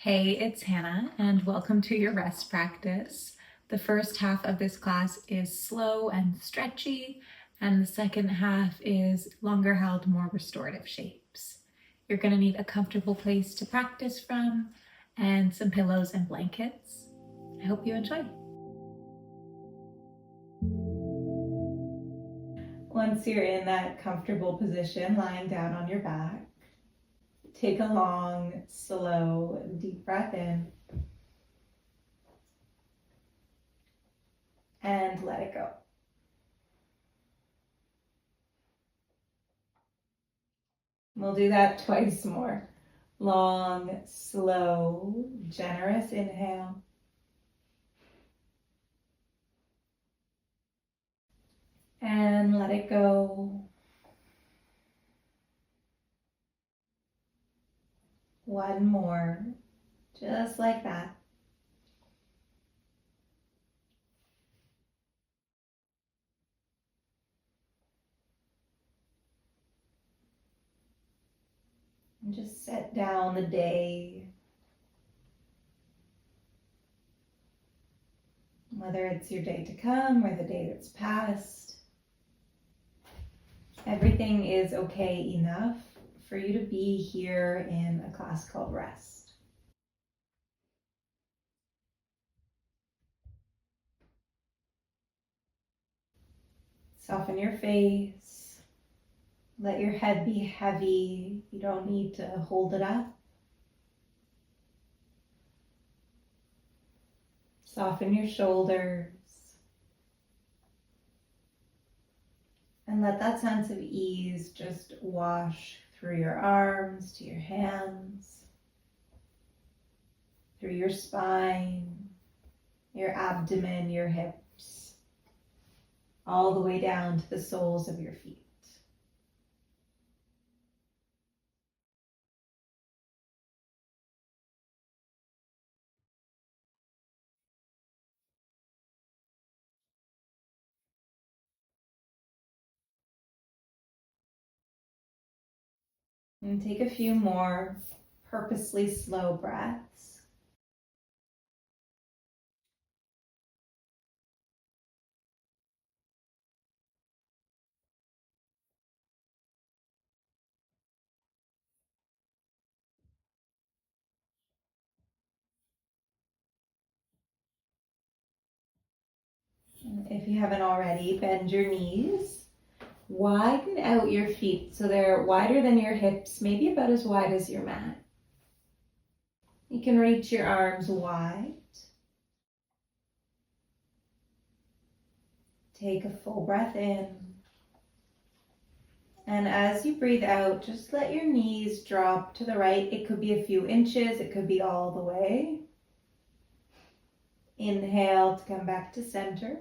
Hey, it's Hannah, and welcome to your rest practice. The first half of this class is slow and stretchy, and the second half is longer held, more restorative shapes. You're going to need a comfortable place to practice from and some pillows and blankets. I hope you enjoy. Once you're in that comfortable position, lying down on your back, take a long, slow, deep breath in and let it go. We'll do that twice more. Long, slow, generous inhale. And let it go. One more, just like that. And just set down the day. Whether it's your day to come or the day that's passed, everything is okay enough for you to be here in a class called Rest. Soften your face. Let your head be heavy. You don't need to hold it up. Soften your shoulders. And let that sense of ease just wash through your arms, to your hands, through your spine, your abdomen, your hips, all the way down to the soles of your feet. And take a few more purposely slow breaths. If you haven't already, bend your knees. Widen out your feet so they're wider than your hips, maybe about as wide as your mat. You can reach your arms wide. Take a full breath in. And as you breathe out, just let your knees drop to the right. It could be a few inches, it could be all the way. Inhale to come back to center.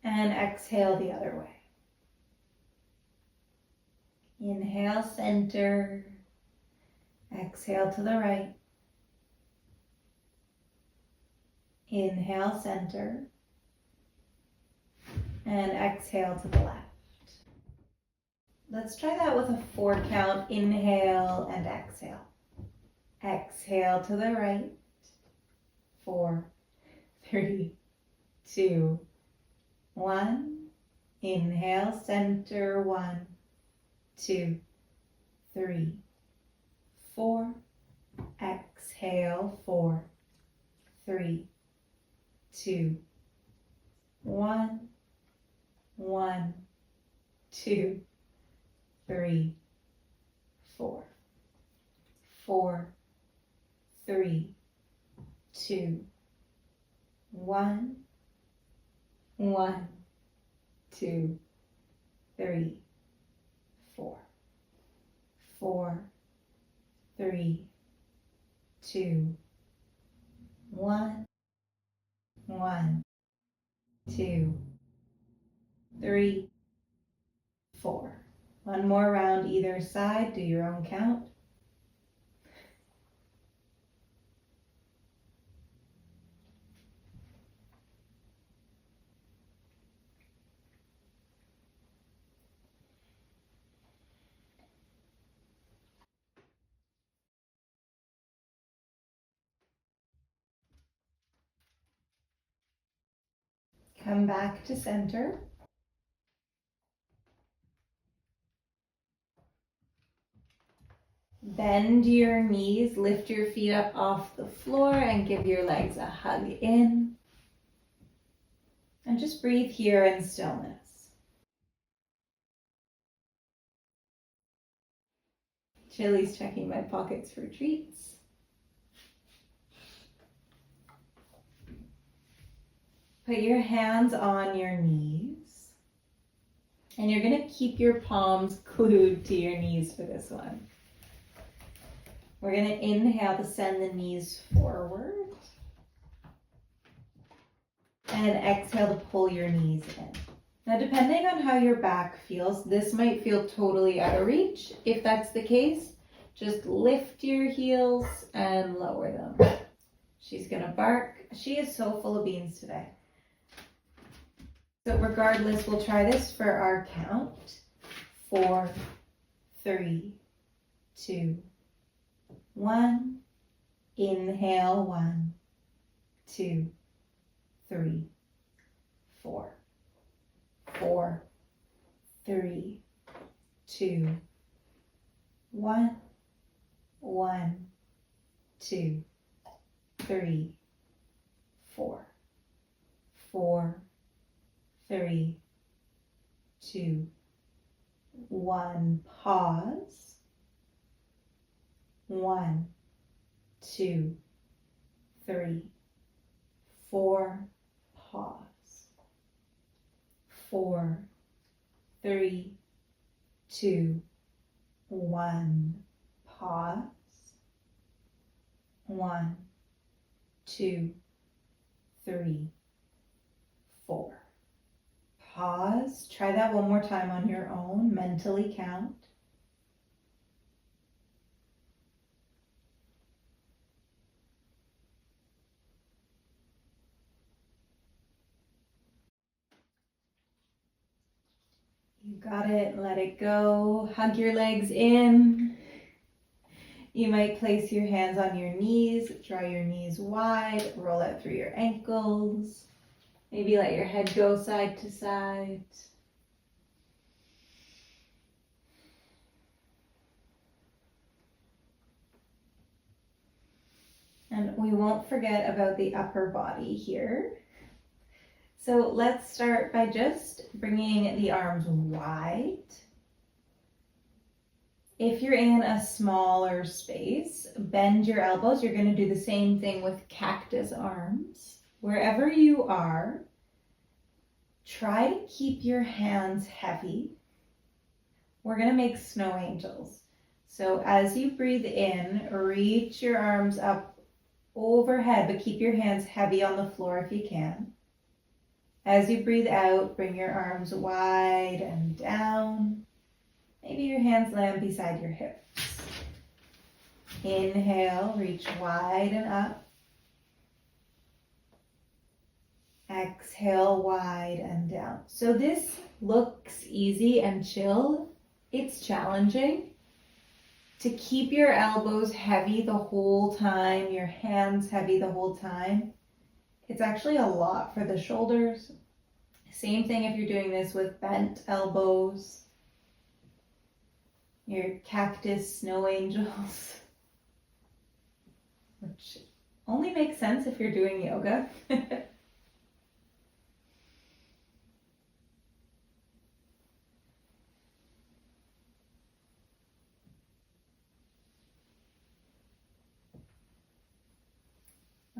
And exhale the other way. Inhale, center. Exhale to the right. Inhale, center. And exhale to the left. Let's try that with a 4 count. Inhale and exhale. Exhale to the right. 4, 3, 2, 1. Inhale, center. 1, 2, 3, 4. Exhale, 4, 3, 2, 1. 1, 2, 3, 4. 4, 3, 2, 1. 1, 2, 3, 4. 4, 3, 2, 1. 1, 2, 3, 4. One more round either side. Do your own count. Come back to center. Bend your knees, lift your feet up off the floor and give your legs a hug in. And just breathe here in stillness. Chili's checking my pockets for treats. Put your hands on your knees. And you're going to keep your palms glued to your knees for this one. We're going to inhale to send the knees forward. And exhale to pull your knees in. Now, depending on how your back feels, this might feel totally out of reach. If that's the case, just lift your heels and lower them. She's going to bark. She is so full of beans today. So regardless, we'll try this for our count. 4, 3, 2, 1. Inhale, 1, 2, 3, 4. 4, 3, 2, 1. 1, 2, 3, 4. 4, 3, 2, 1. Pause. 1, 2, 3, 4. Pause. 4, 3, 2, 1. Pause. 1, 2, 3, 4. Pause. Try that one more time on your own. Mentally count. You got it. Let it go. Hug your legs in. You might place your hands on your knees. Draw your knees wide. Roll out through your ankles. Maybe let your head go side to side. And we won't forget about the upper body here. So let's start by just bringing the arms wide. If you're in a smaller space, bend your elbows. You're going to do the same thing with cactus arms. Wherever you are, try to keep your hands heavy. We're going to make snow angels. So as you breathe in, reach your arms up overhead, but keep your hands heavy on the floor if you can. As you breathe out, bring your arms wide and down. Maybe your hands land beside your hips. Inhale, reach wide and up. Exhale, wide and down. So this looks easy and chill. It's challenging to keep your elbows heavy the whole time, your hands heavy the whole time. It's actually a lot for the shoulders. Same thing if you're doing this with bent elbows, your cactus snow angels, which only makes sense if you're doing yoga.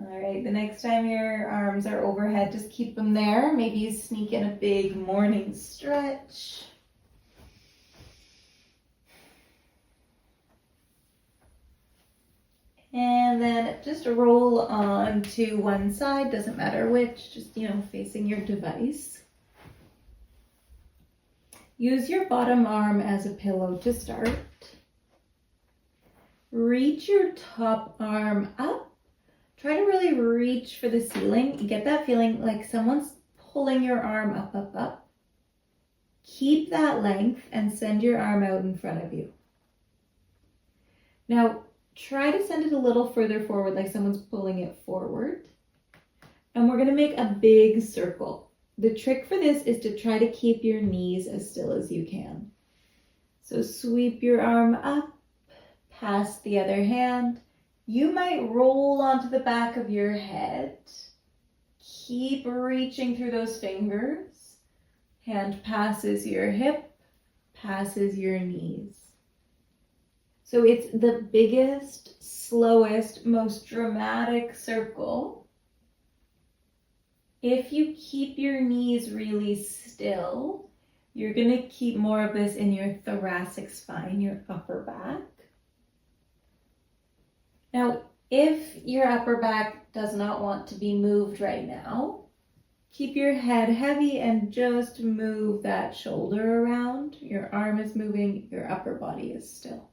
All right, the next time your arms are overhead, just keep them there. Maybe you sneak in a big morning stretch. And then just roll on to one side, doesn't matter which, just, facing your device. Use your bottom arm as a pillow to start. Reach your top arm up. Try to really reach for the ceiling. You get that feeling like someone's pulling your arm up, up, up. Keep that length and send your arm out in front of you. Now, try to send it a little further forward, like someone's pulling it forward. And we're going to make a big circle. The trick for this is to try to keep your knees as still as you can. So sweep your arm up, past the other hand. You might roll onto the back of your head. Keep reaching through those fingers. Hand passes your hip, passes your knees. So it's the biggest, slowest, most dramatic circle. If you keep your knees really still, you're going to keep more of this in your thoracic spine, your upper back. Now, if your upper back does not want to be moved right now, keep your head heavy and just move that shoulder around. Your arm is moving, your upper body is still.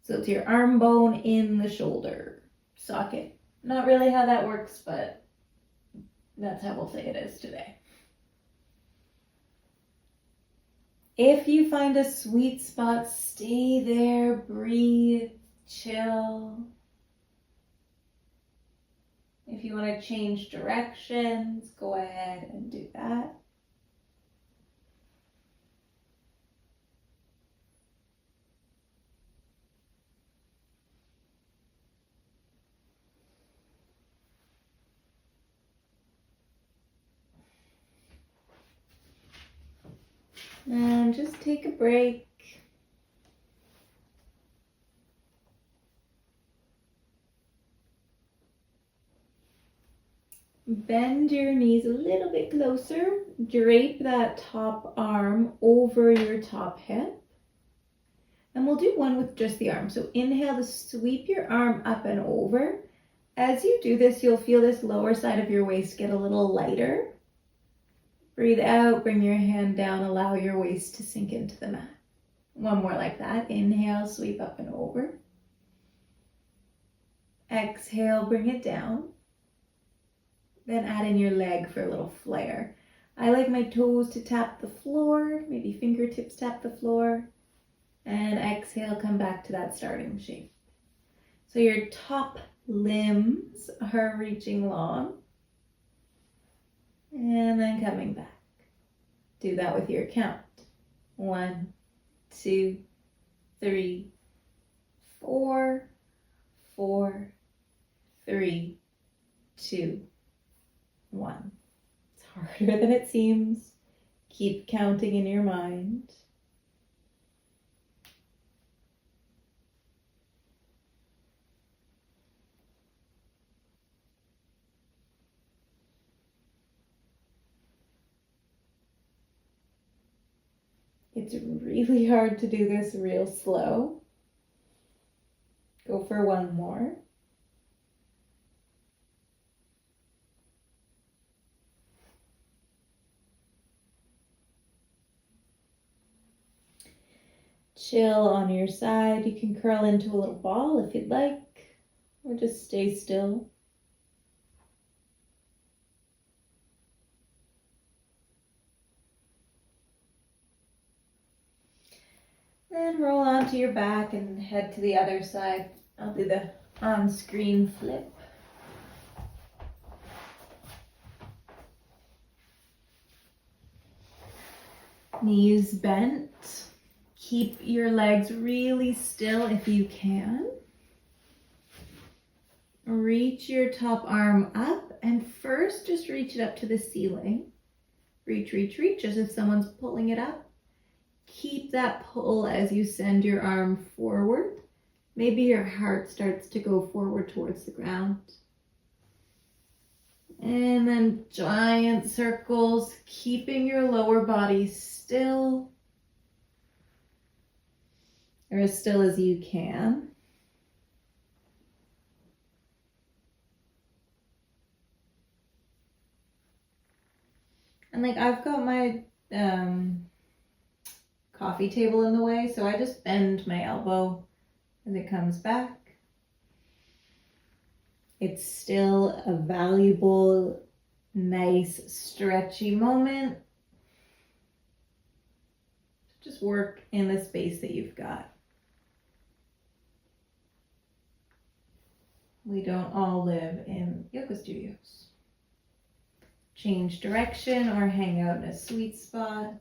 So it's your arm bone in the shoulder socket. Not really how that works, but that's how we'll say it is today. If you find a sweet spot, stay there, breathe, chill. If you want to change directions, go ahead and do that. And just take a break. Bend your knees a little bit closer. Drape that top arm over your top hip. And we'll do one with just the arm. So inhale to sweep your arm up and over. As you do this, you'll feel this lower side of your waist get a little lighter. Breathe out, bring your hand down, allow your waist to sink into the mat. One more like that. Inhale, sweep up and over. Exhale, bring it down. Then add in your leg for a little flare. I like my toes to tap the floor, maybe fingertips tap the floor. And exhale, come back to that starting shape. So your top limbs are reaching long. And then coming back. Do that with your count. 1, 2, 3, 4, 4, 3, 2, 1. It's harder than it seems. Keep counting in your mind. It's really hard to do this real slow. Go for one more. Chill on your side. You can curl into a little ball if you'd like, or just stay still. Then roll onto your back and head to the other side. I'll do the on-screen flip. Knees bent. Keep your legs really still if you can. Reach your top arm up and first just reach it up to the ceiling. Reach, reach, reach as if someone's pulling it up. Keep that pull as you send your arm forward. Maybe your heart starts to go forward towards the ground. And then giant circles, keeping your lower body still, or as still as you can. And like I've got my coffee table in the way, so I just bend my elbow as it comes back. It's still a valuable, nice, stretchy moment. Just work in the space that you've got. We don't all live in yoga studios. change direction or hang out in a sweet spot.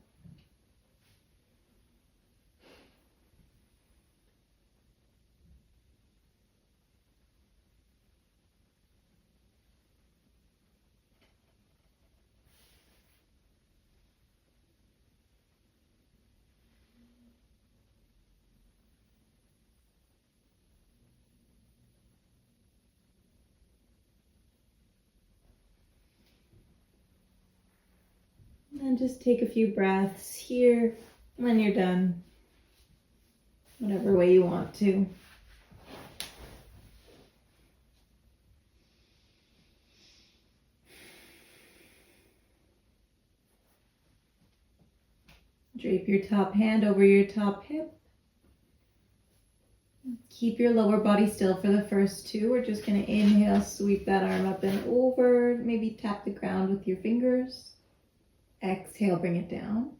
And just take a few breaths here. When you're done, whatever way you want to. Drape your top hand over your top hip. Keep your lower body still for the first two. We're just going to inhale, sweep that arm up and over. Maybe tap the ground with your fingers. Exhale, bring it down.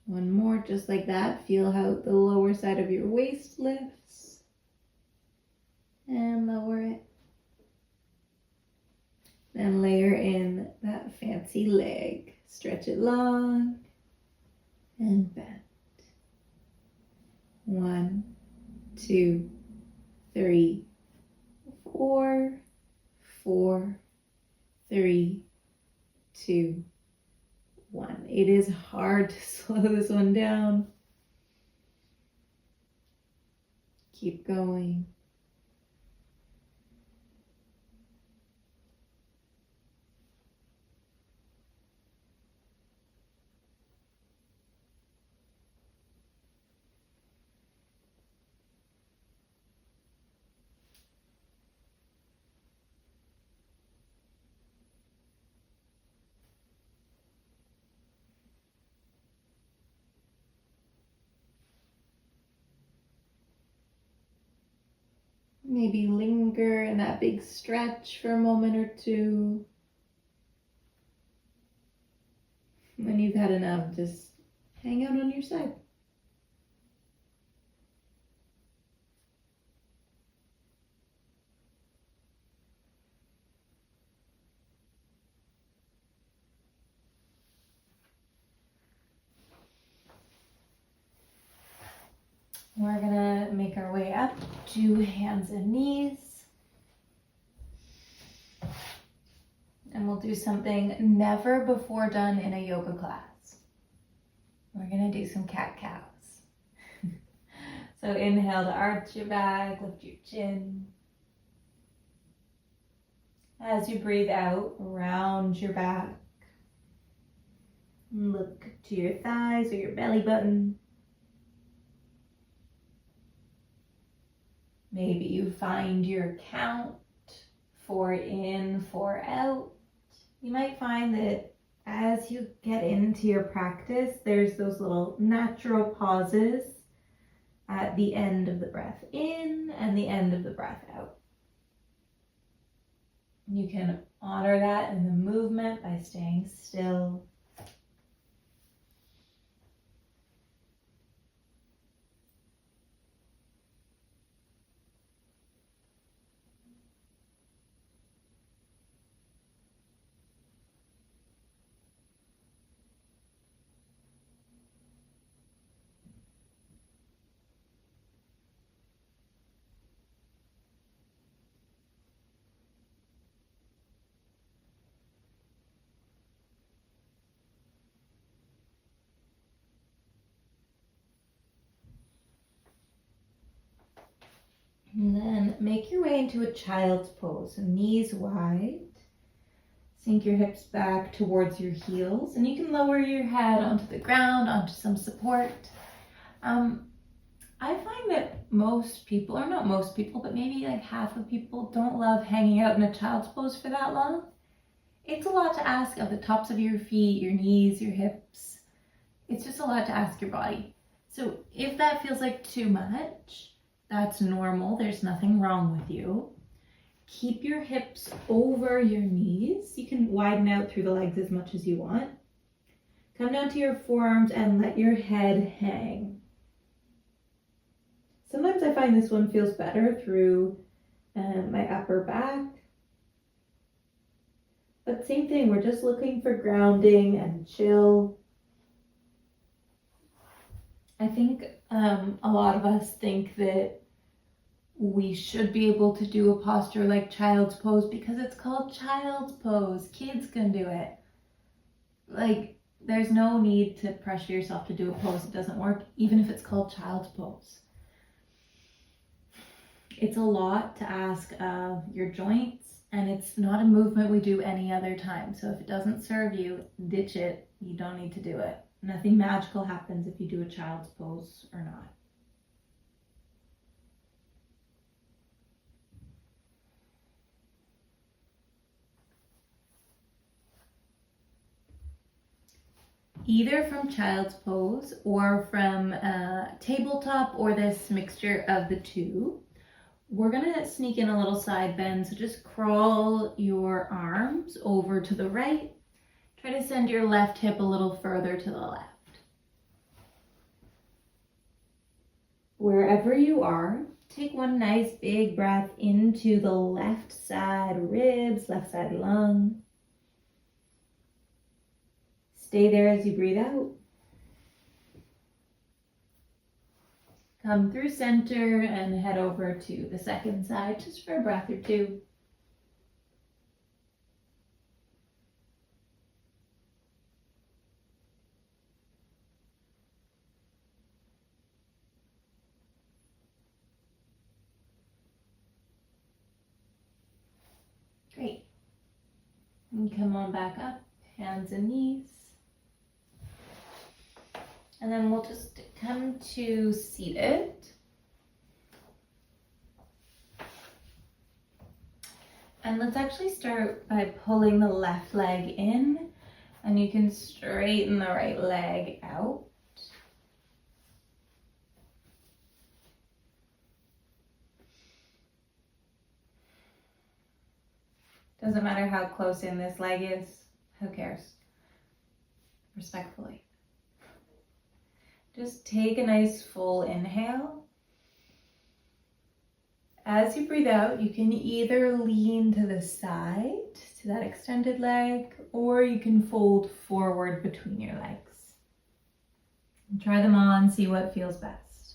One more, just like that. Feel how the lower side of your waist lifts. And lower it. Then layer in that fancy leg. Stretch it long and bend. 1, 2, 3, 4, 4, 3, 2, 1. It is hard to slow this one down. Keep going. Maybe linger in that big stretch for a moment or two. When you've had enough, just hang out on your side. We're gonna make our way up to hands and knees. And we'll do something never before done in a yoga class. We're gonna do some cat-cows. So inhale to arch your back, lift your chin. As you breathe out, round your back. Look to your thighs or your belly button. Maybe you find your count, 4 in, 4 out. You might find that as you get into your practice, there's those little natural pauses at the end of the breath in and the end of the breath out. You can honor that in the movement by staying still. And then make your way into a child's pose. So knees wide. Sink your hips back towards your heels. And you can lower your head onto the ground, onto some support. I find that most people, or not most people, but maybe like half of people don't love hanging out in a child's pose for that long. It's a lot to ask of the tops of your feet, your knees, your hips. It's just a lot to ask your body. So if that feels like too much, that's normal. There's nothing wrong with you. Keep your hips over your knees. You can widen out through the legs as much as you want. Come down to your forearms and let your head hang. Sometimes I find this one feels better through my upper back. But same thing, we're just looking for grounding and chill. I think a lot of us think that we should be able to do a posture like child's pose because it's called child's pose. Kids can do it. Like, there's no need to pressure yourself to do a pose that doesn't work, even if it's called child's pose. It's a lot to ask of your joints, and it's not a movement we do any other time. So if it doesn't serve you, ditch it. You don't need to do it. Nothing magical happens if you do a child's pose or not. Either from child's pose or from tabletop or this mixture of the two, we're gonna sneak in a little side bend. So just crawl your arms over to the right. Try to send your left hip a little further to the left. Wherever you are, take one nice big breath into the left side ribs, left side lung. Stay there as you breathe out. Come through center and head over to the second side just for a breath or two. Great. And come on back up, hands and knees. And then we'll just come to seated. And let's actually start by pulling the left leg in, and you can straighten the right leg out. Doesn't matter how close in this leg is, who cares? Respectfully. Just take a nice full inhale. As you breathe out, you can either lean to the side, to that extended leg, or you can fold forward between your legs. Try them on, see what feels best.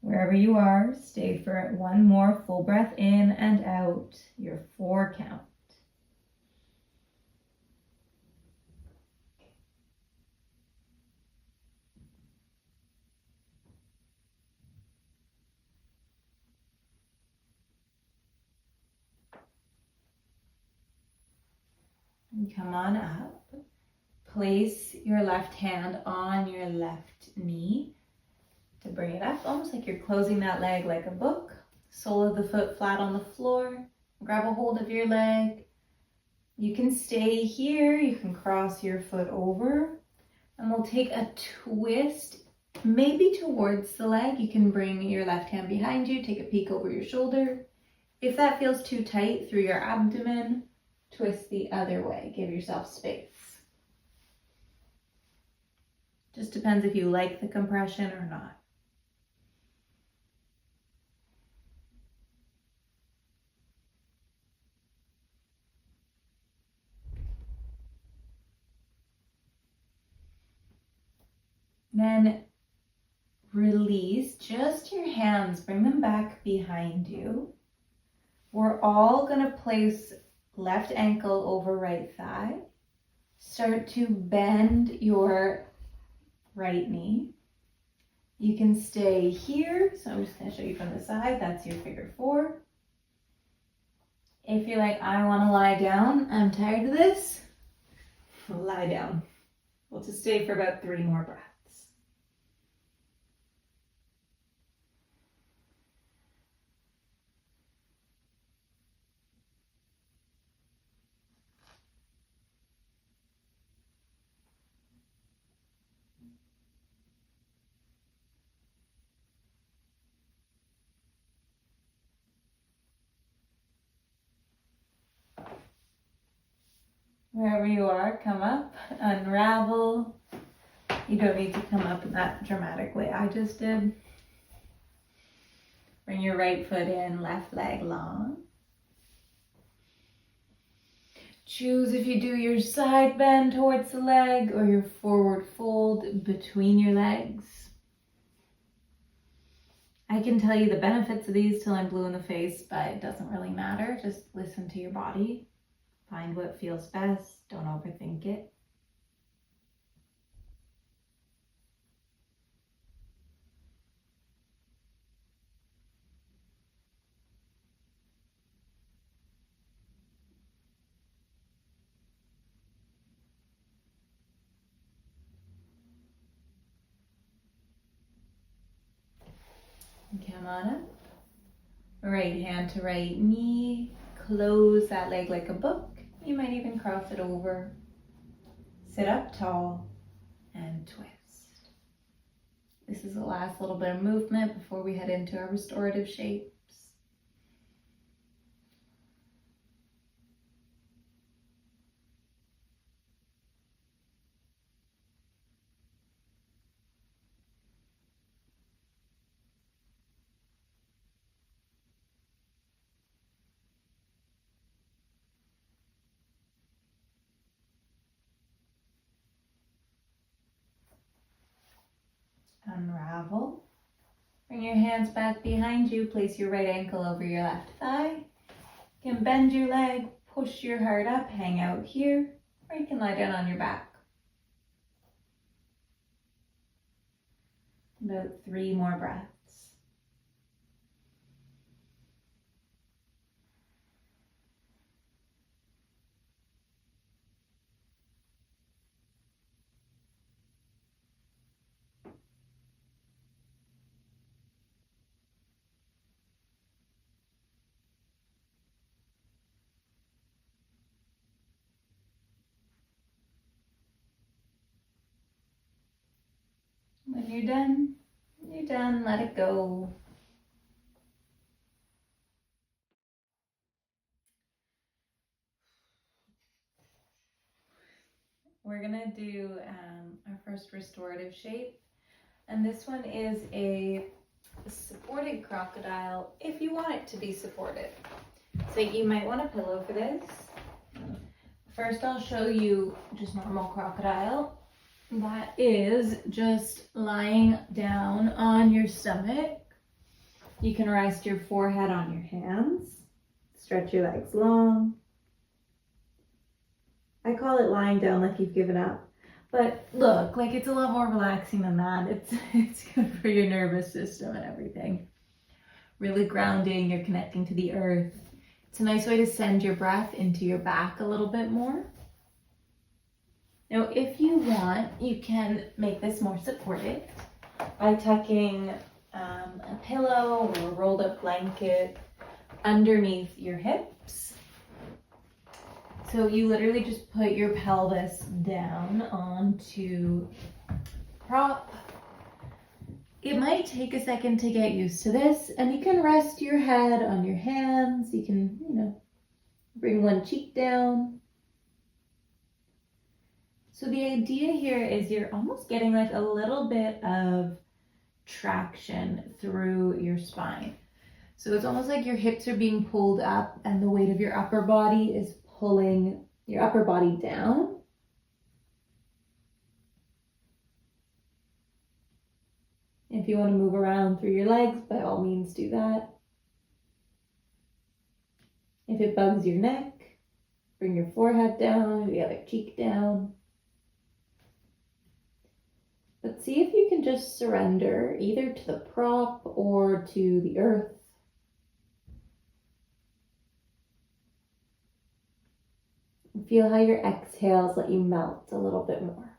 Wherever you are, stay for one more full breath in and out, your 4 count. And come on up. Place your left hand on your left knee to bring it up, almost like you're closing that leg like a book. Sole of the foot flat on the floor. Grab a hold of your leg. You can stay here. You can cross your foot over. And we'll take a twist, maybe towards the leg. You can bring your left hand behind you. Take a peek over your shoulder. If that feels too tight through your abdomen, twist the other way. Give yourself space. Just depends if you like the compression or not. Then release just your hands, bring them back behind you. We're all gonna place left ankle over right thigh. Start to bend your right knee. You can stay here. So I'm just gonna show you from the side. That's your figure 4. If you're like, I wanna lie down, I'm tired of this, lie down. We'll just stay for about 3 more breaths. Wherever you are, come up, unravel. You don't need to come up in that dramatic way I just did. Bring your right foot in, left leg long. Choose if you do your side bend towards the leg or your forward fold between your legs. I can tell you the benefits of these till I'm blue in the face, but it doesn't really matter. Just listen to your body. Find what feels best. Don't overthink it. Come on up. Right hand to right knee. Close that leg like a book. You might even cross it over. Sit up tall and twist. This is the last little bit of movement before we head into our restorative shapes. Unravel. Bring your hands back behind you. Place your right ankle over your left thigh. You can bend your leg, push your heart up, hang out here, or you can lie down on your back. About 3 more breaths. When you're done, let it go. We're gonna do our first restorative shape, and this one is a supported crocodile if you want it to be supported. So you might want a pillow for this. First I'll show you just normal crocodile. That is just lying down on your stomach. You can rest your forehead on your hands. Stretch your legs long. I call it lying down like you've given up. But look, like it's a lot more relaxing than that. It's good for your nervous system and everything. Really grounding, you're connecting to the earth. It's a nice way to send your breath into your back a little bit more. Now, if you want, you can make this more supported by tucking a pillow or a rolled up blanket underneath your hips. So you literally just put your pelvis down onto prop. It might take a second to get used to this, and you can rest your head on your hands. You can, bring one cheek down. So the idea here is you're almost getting like a little bit of traction through your spine. So it's almost like your hips are being pulled up and the weight of your upper body is pulling your upper body down. If you want to move around through your legs, by all means do that. If it bugs your neck, bring your forehead down, the other cheek down. But see if you can just surrender either to the prop or to the earth. Feel how your exhales let you melt a little bit more.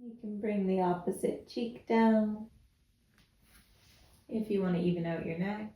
You can bring the opposite cheek down if you want to even out your neck.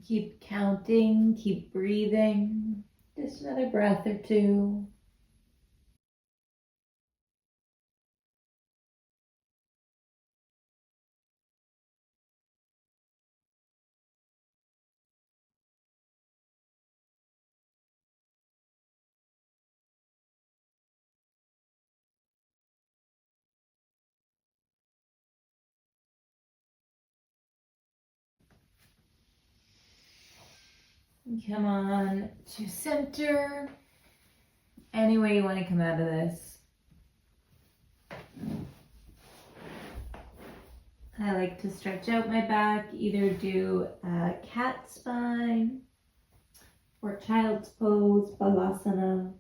Keep counting, keep breathing. Just another breath or two. Come on to center. Any way you want to come out of this. I like to stretch out my back, either do a cat spine or child's pose, balasana.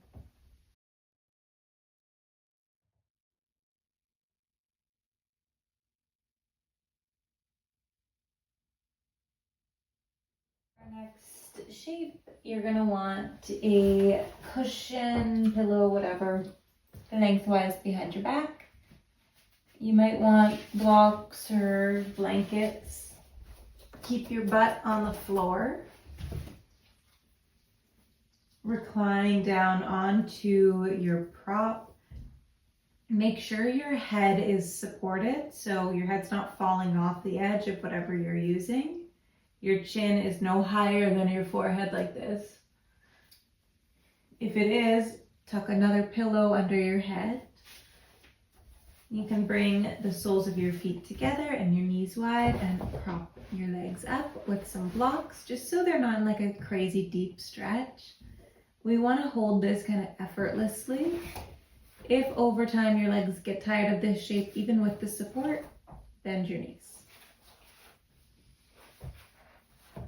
Our next shape, you're going to want a cushion, pillow, whatever, lengthwise behind your back. You might want blocks or blankets. Keep your butt on the floor. Recline down onto your prop. Make sure your head is supported, so your head's not falling off the edge of whatever you're using. Your chin is no higher than your forehead like this. If it is, tuck another pillow under your head. You can bring the soles of your feet together and your knees wide and prop your legs up with some blocks, just so they're not in like a crazy deep stretch. We want to hold this kind of effortlessly. If over time your legs get tired of this shape, even with the support, bend your knees.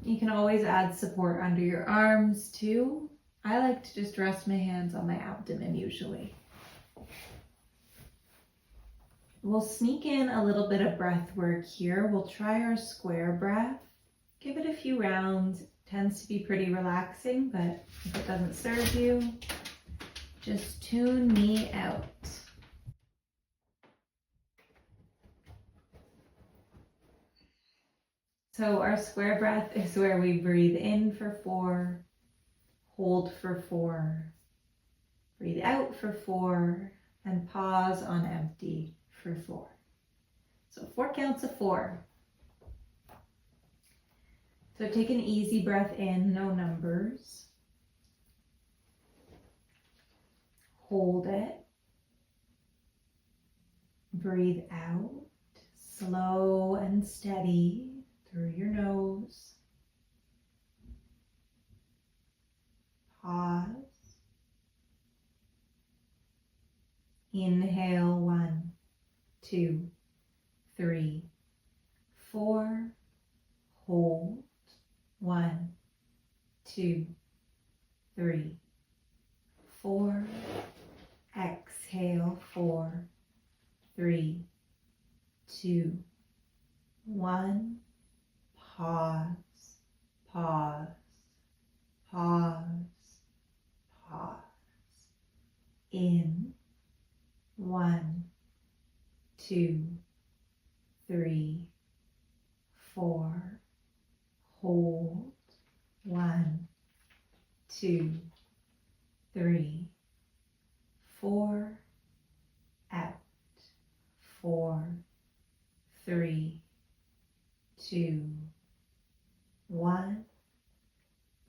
You can always add support under your arms too. I like to just rest my hands on my abdomen usually. We'll sneak in a little bit of breath work here. We'll try our square breath. Give it a few rounds. Tends to be pretty relaxing, but if it doesn't serve you, just tune me out. So our square breath is where we breathe in for 4, hold for 4, breathe out for 4, and pause on empty for 4. So 4 counts of 4. So take an easy breath in, no numbers. Hold it. Breathe out, slow and steady through your nose. Pause. Inhale, 1, 2, 3, 4. Hold, 1, 2, 3, 4. Exhale, 4, 3, 2, 1. Pause, pause, pause, pause. In, 1, 2, 3, 4. Hold, 1, 2, 3, 4. Out, 4, 3, 2, 1.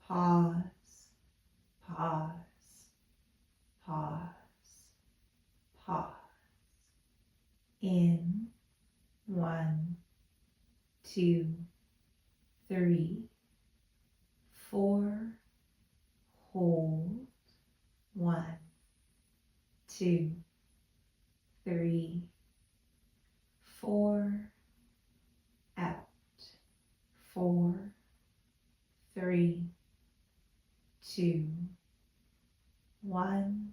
Pause, pause, pause, pause. In, 1, 2, 3, 4. Hold, 1, 2, 3, 4. Out, 4, 3, 2, 1.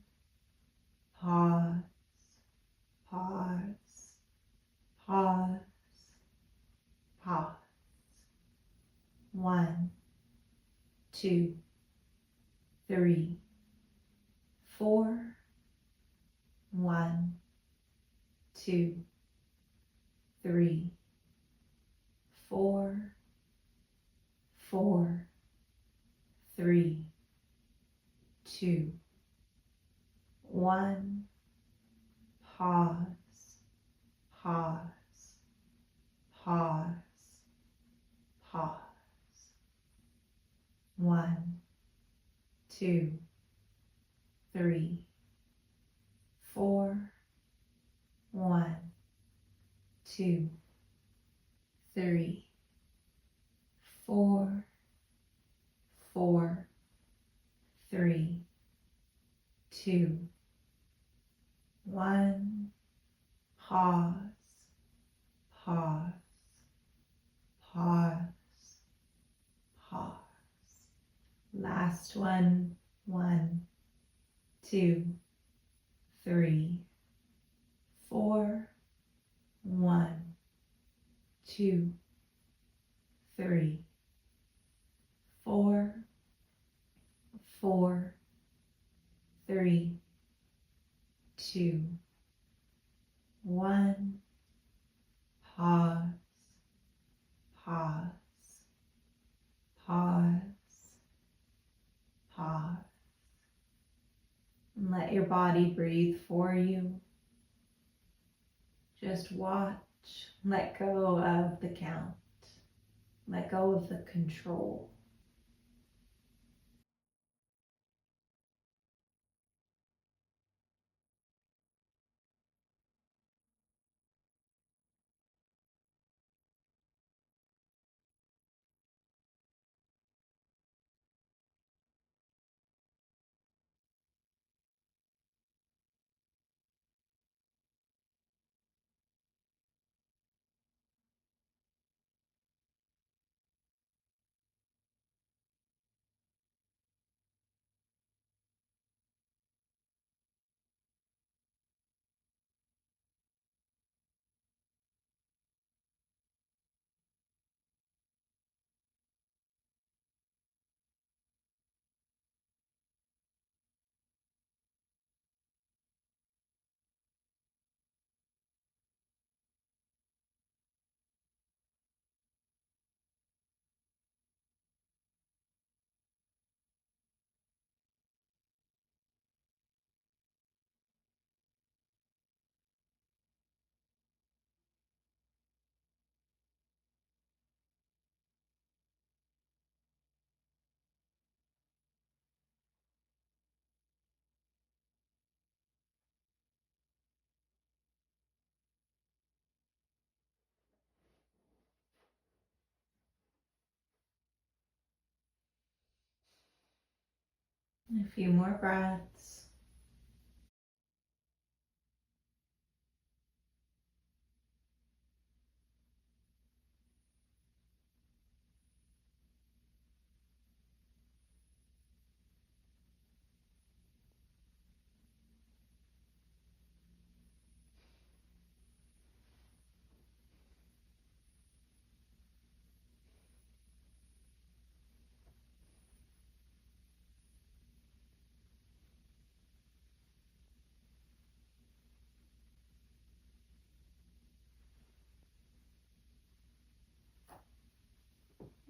Pause, pause, pause, pause. 1, 2, 3, 4. 1, 2, 3, 4. 4, 3, 2, 1. Pause, pause, pause, pause. 1, 2, 3, 4. 1, 2, 3, 4. 4, 3, 2, 1. Pause, pause, pause, pause. Last one. 1, 2, 3, 4. 1, 2, 3, 4. 4, 3, 2, 1. Pause, pause, pause, pause. And let your body breathe for you. Just watch, let go of the count, let go of the control. A few more breaths.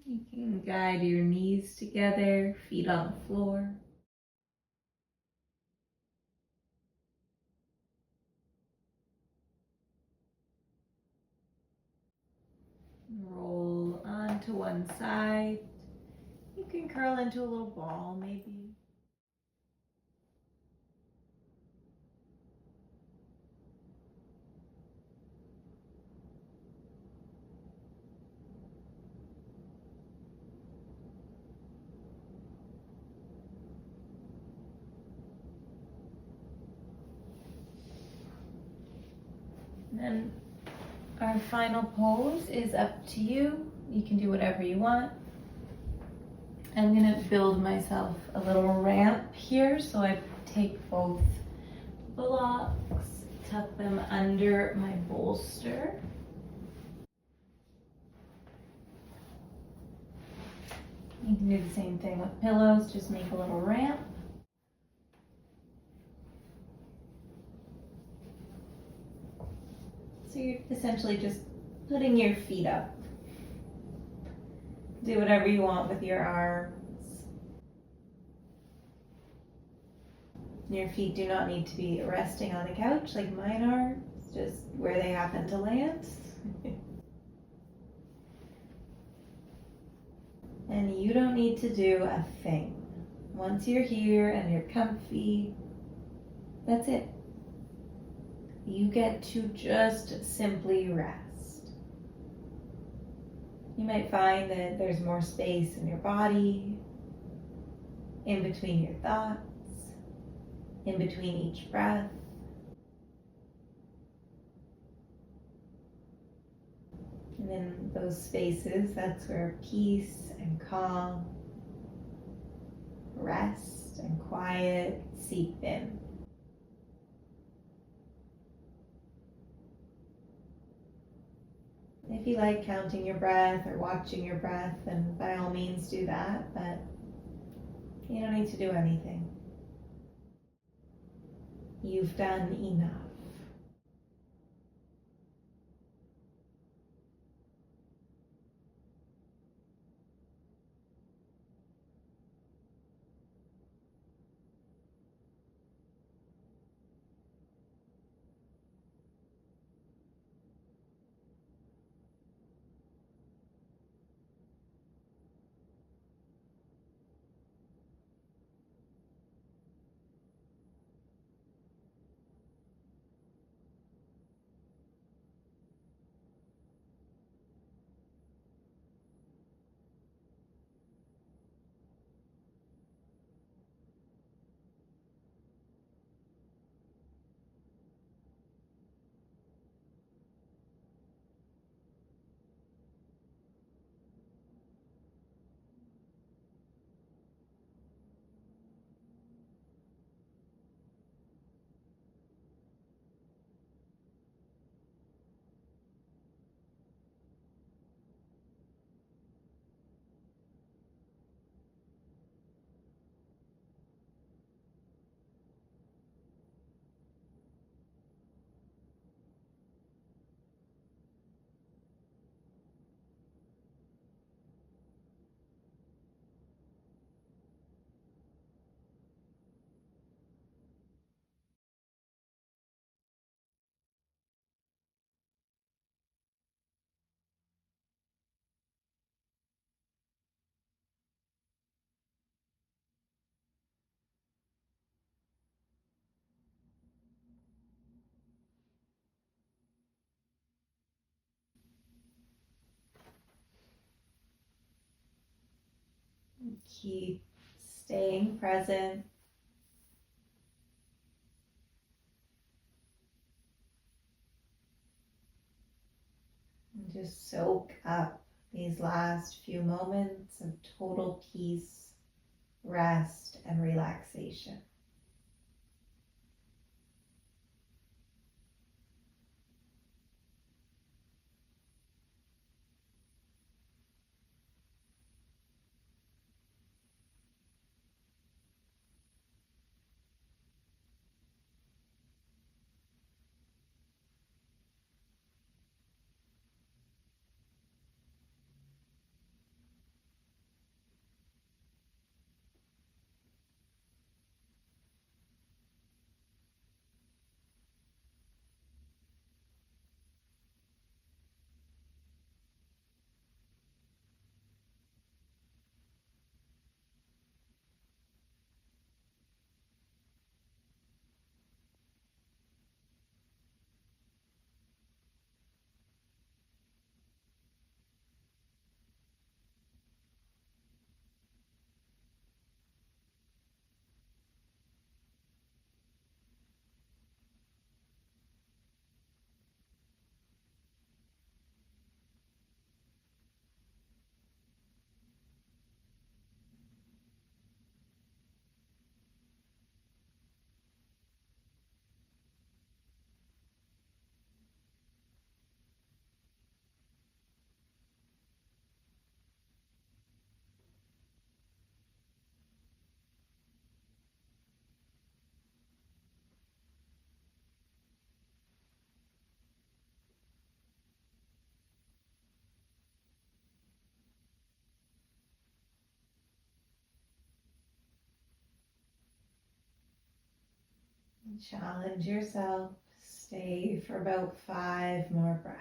You can guide your knees together, feet on the floor. Roll onto one side. You can curl into a little ball maybe. And then our final pose is up to you. You can do whatever you want. I'm gonna build myself a little ramp here. So I take both blocks, tuck them under my bolster. You can do the same thing with pillows, just make a little ramp. So you're essentially just putting your feet up. Do whatever you want with your arms. Your feet do not need to be resting on a couch like mine are, it's just where they happen to land. And you don't need to do a thing. Once you're here and you're comfy, that's it. You get to just simply rest. You might find that there's more space in your body, in between your thoughts, in between each breath. And in those spaces, that's where peace and calm, rest and quiet seep in. If you like counting your breath or watching your breath, then by all means do that, but you don't need to do anything. You've done enough. Keep staying present. And just soak up these last few moments of total peace, rest, and relaxation. Challenge yourself. Stay for about 5 more breaths.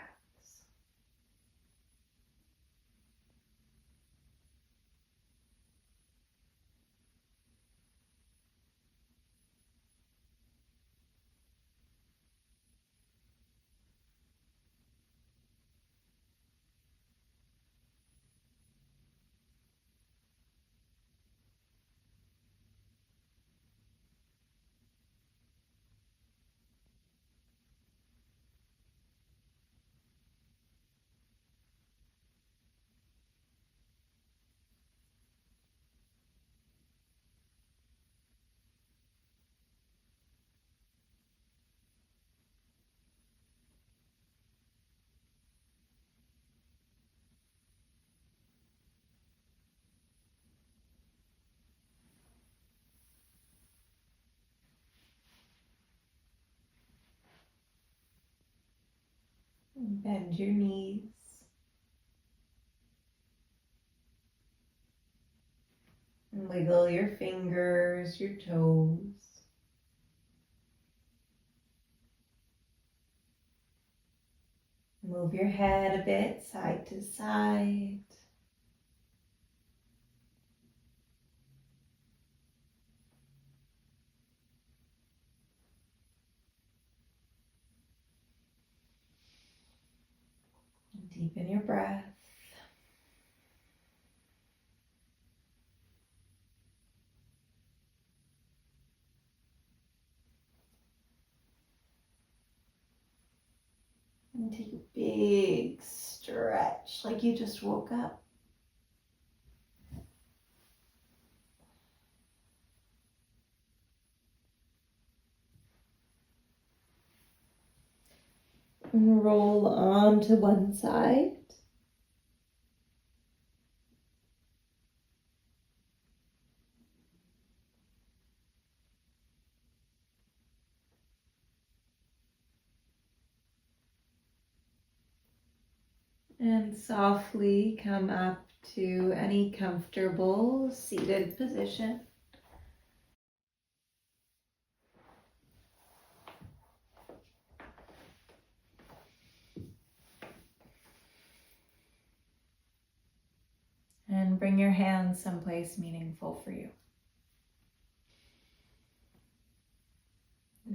Bend your knees. And wiggle your fingers, your toes. Move your head a bit side to side. Deepen your breath. And take a big stretch like you just woke up. And roll onto one side. And softly come up to any comfortable seated position. And bring your hands someplace meaningful for you.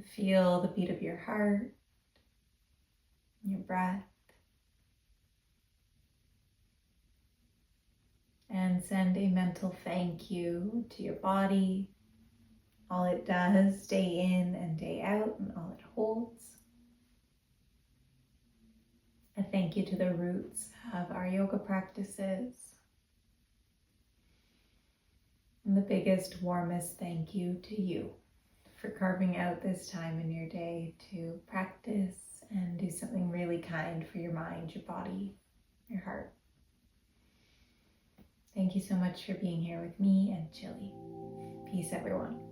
Feel the beat of your heart, your breath. and send a mental thank you to your body, all it does day in and day out, and all it holds. A thank you to the roots of our yoga practices. And the biggest, warmest thank you to you for carving out this time in your day to practice and do something really kind for your mind, your body, your heart. Thank you so much for being here with me and Chili. Peace, everyone.